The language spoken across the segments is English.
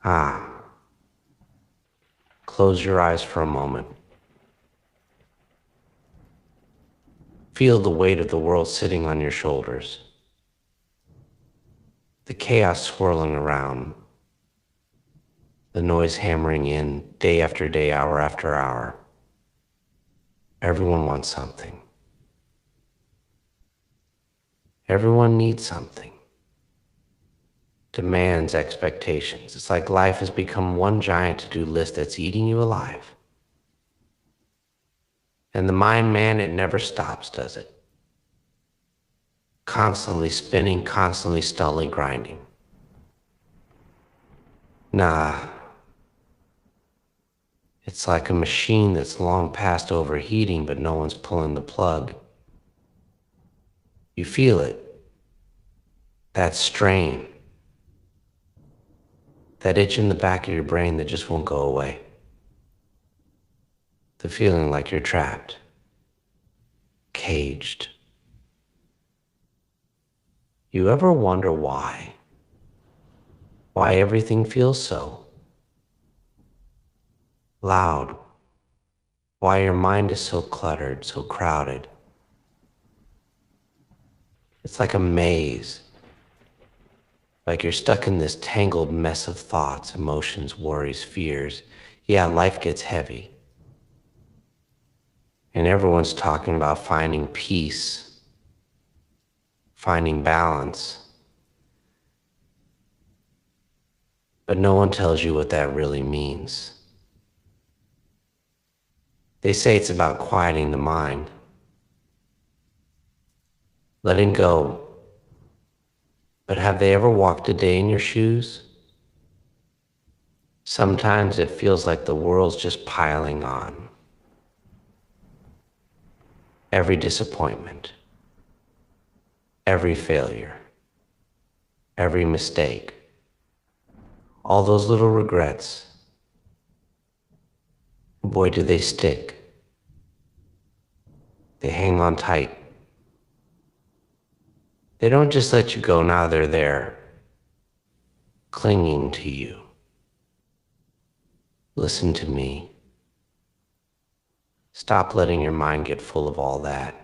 Ah, close your eyes for a moment. Feel the weight of the world sitting on your shoulders. The chaos swirling around. The noise hammering in day after day, hour after hour. Everyone wants something. Everyone needs something. Demands, expectations. It's like life has become one giant to-do list that's eating you alive. And the mind, man, it never stops, does it? Constantly spinning, constantly stully grinding. Nah, it's like a machine that's long past overheating, but no one's pulling the plug. You feel it, that strain, that itch in the back of your brain that just won't go away. The feeling like you're trapped, caged. You ever wonder why? Why everything feels so loud? Why your mind is so cluttered, so crowded? It's like a maze. Like you're stuck in this tangled mess of thoughts, emotions, worries, fears. Yeah, life gets heavy. And everyone's talking about finding peace, finding balance. But no one tells you what that really means. They say it's about quieting the mind, letting go. But have they ever walked a day in your shoes? Sometimes it feels like the world's just piling on. Every disappointment, every failure, every mistake, all those little regrets. Boy, do they stick. They hang on tight. They don't just let you go, now they're there, clinging to you. Listen to me. Stop letting your mind get full of all that.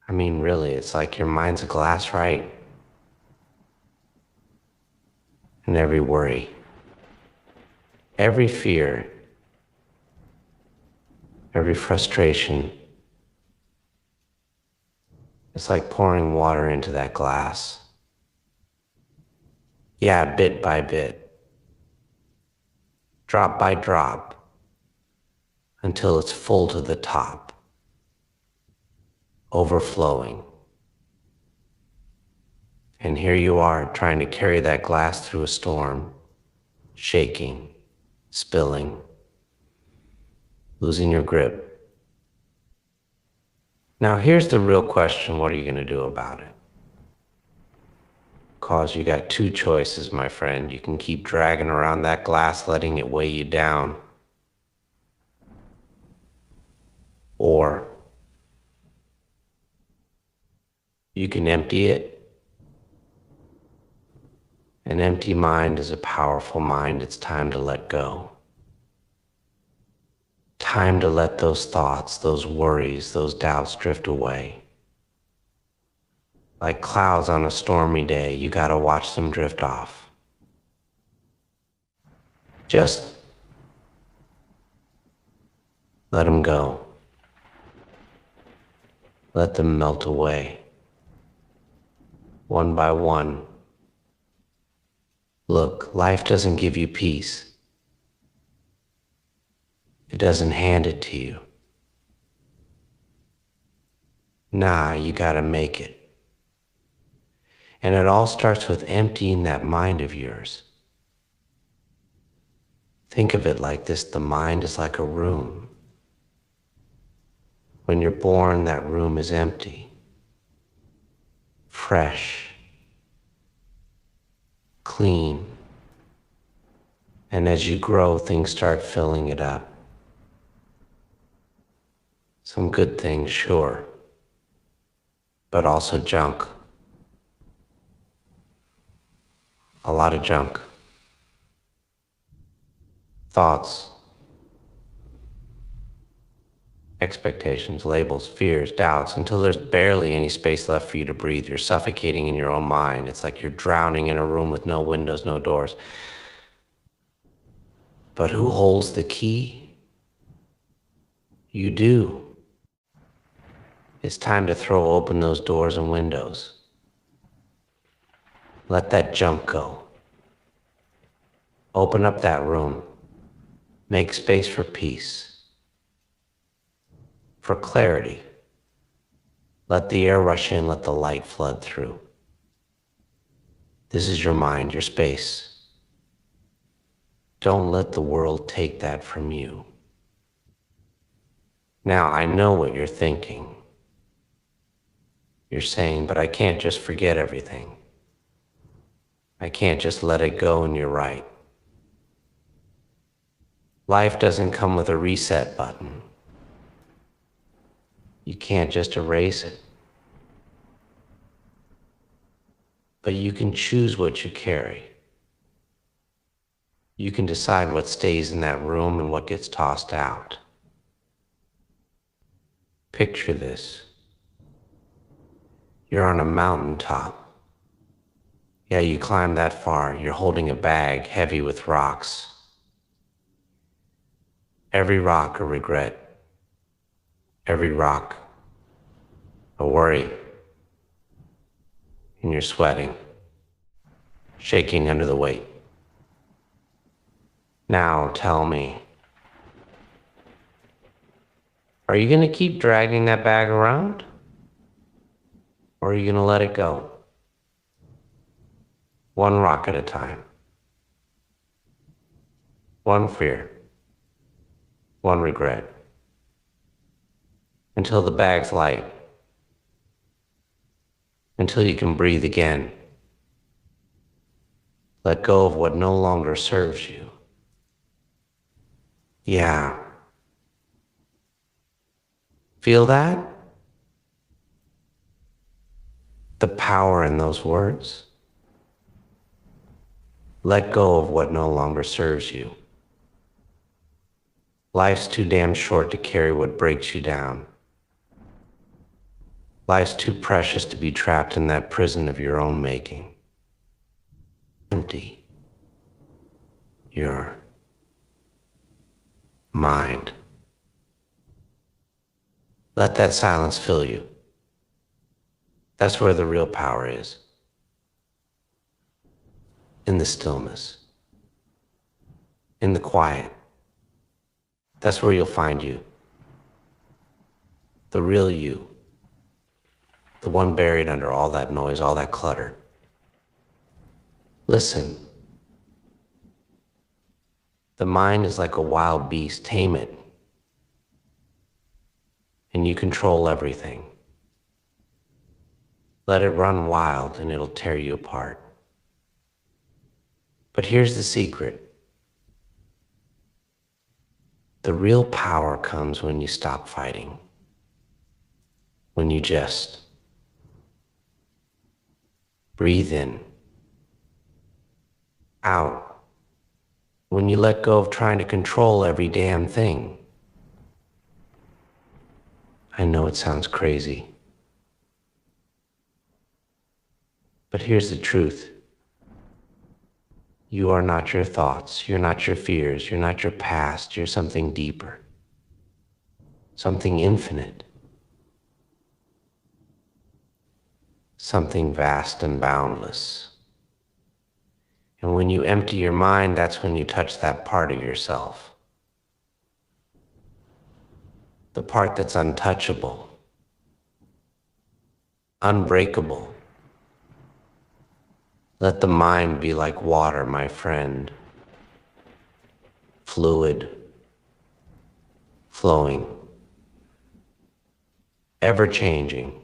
I mean, really, it's like your mind's a glass, right? And every worry, every fear, every frustration, it's like pouring water into that glass. Yeah, bit by bit, drop by drop, until it's full to the top, overflowing. And here you are trying to carry that glass through a storm, shaking, spilling, losing your grip. Now here's the real question, what are you going to do about it? Cause you got two choices, my friend. You can keep dragging around that glass, letting it weigh you down. Or you can empty it. An empty mind is a powerful mind. It's time to let go. Time to let those thoughts, those worries, those doubts drift away. Like clouds on a stormy day, you gotta watch them drift off. Just let them go. Let them melt away. One by one. Look, life doesn't give you peace. It doesn't hand it to you. Nah, you gotta make it. And it all starts with emptying that mind of yours. Think of it like this, the mind is like a room. When you're born, that room is empty, fresh, clean. And as you grow, things start filling it up. Some good things, sure, but also junk. A a lot of junk. Thoughts, expectations, labels, fears, doubts, until there's barely any space left for you to breathe. You're suffocating in your own mind. It's like you're drowning in a room with no windows, no doors. But who holds the key? You do. It's time to throw open those doors and windows. Let that junk go. Open up that room. Make space for peace, for clarity. Let the air rush in, let the light flood through. This is your mind, your space. Don't let the world take that from you. Now, I know what you're thinking. You're saying, but I can't just forget everything. I can't just let it go, and you're right. Life doesn't come with a reset button. You can't just erase it. But you can choose what you carry. You can decide what stays in that room and what gets tossed out. Picture this. You're on a mountaintop. Yeah, you climbed that far. You're holding a bag heavy with rocks. Every rock a regret. Every rock a worry. And you're sweating, shaking under the weight. Now tell me, are you going to keep dragging that bag around? Or are you going to let it go? One rock at a time. One fear. One regret. Until the bag's light. Until you can breathe again. Let go of what no longer serves you. Yeah. Feel that? The power in those words. Let go of what no longer serves you. Life's too damn short to carry what breaks you down. Life's too precious to be trapped in that prison of your own making. Empty. Your mind. Let that silence fill you. That's where the real power is. In the stillness. In the quiet. That's where you'll find you. The real you. The one buried under all that noise, all that clutter. Listen. The mind is like a wild beast. Tame it. And you control everything. Let it run wild and it'll tear you apart. But here's the secret. The real power comes when you stop fighting. When you just breathe in, out. When you let go of trying to control every damn thing. I know it sounds crazy. But here's the truth. You are not your thoughts. You're not your fears. You're not your past. You're something deeper. Something infinite. Something vast and boundless. And when you empty your mind, that's when you touch that part of yourself. The part that's untouchable. Unbreakable. Let the mind be like water, my friend. Fluid. Flowing. Ever-changing.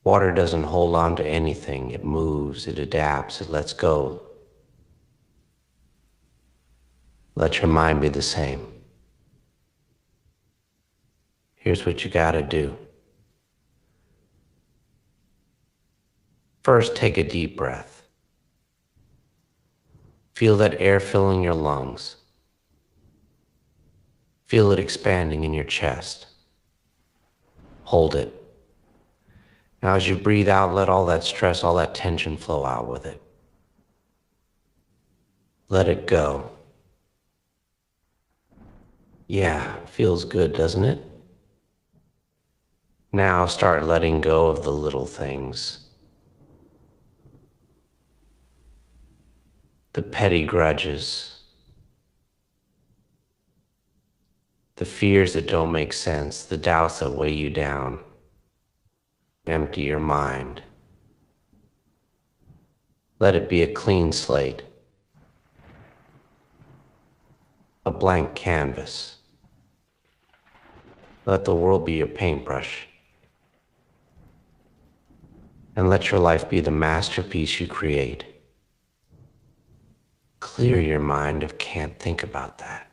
Water doesn't hold on to anything. It moves, it adapts, it lets go. Let your mind be the same. Here's what you gotta do. First, take a deep breath. Feel that air filling your lungs. Feel it expanding in your chest. Hold it. Now as you breathe out, let all that stress, all that tension flow out with it. Let it go. Yeah, feels good, doesn't it? Now start letting go of the little things. The petty grudges. The fears that don't make sense, the doubts that weigh you down. Empty your mind. Let it be a clean slate. A blank canvas. Let the world be your paintbrush. And let your life be the masterpiece you create. Clear your mind of can't think about that.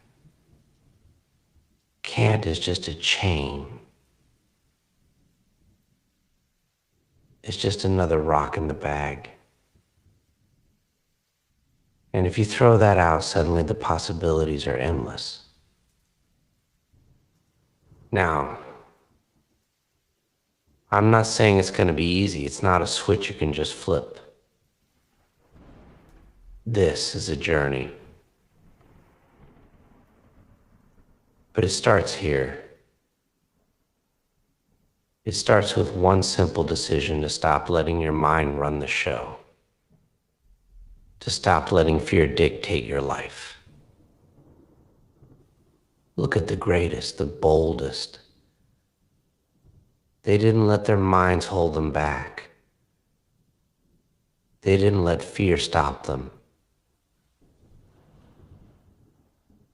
Can't is just a chain. It's just another rock in the bag. And if you throw that out, suddenly the possibilities are endless. Now, I'm not saying it's going to be easy. It's not a switch you can just flip. This is a journey. But it starts here. It starts with one simple decision to stop letting your mind run the show. To stop letting fear dictate your life. Look at the greatest, the boldest. They didn't let their minds hold them back. They didn't let fear stop them.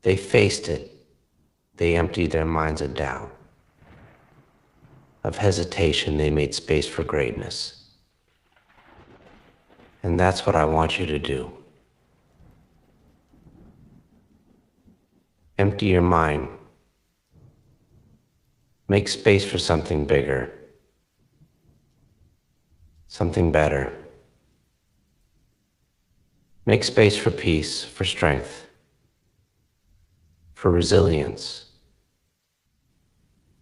They faced it. They emptied their minds of doubt. Of hesitation, they made space for greatness. And that's what I want you to do. Empty your mind. Make space for something bigger. Something better. Make space for peace, for strength, for resilience.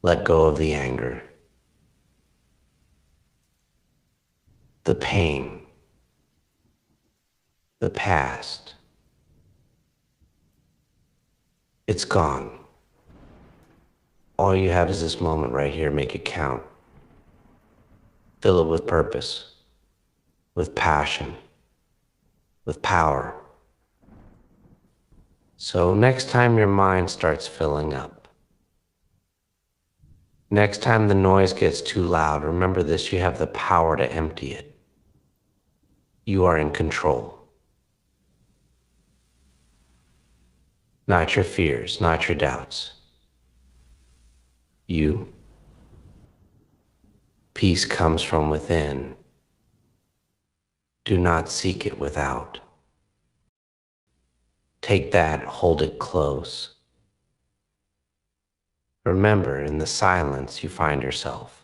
Let go of the anger, the pain, the past. It's gone. All you have is this moment right here. Make it count. Fill it with purpose, with passion, with power. So next time your mind starts filling up, next time the noise gets too loud, remember this: you have the power to empty it. You are in control. Not your fears, not your doubts. You. Peace comes from within. Do not seek it without. Take that, hold it close. Remember, in the silence you find yourself.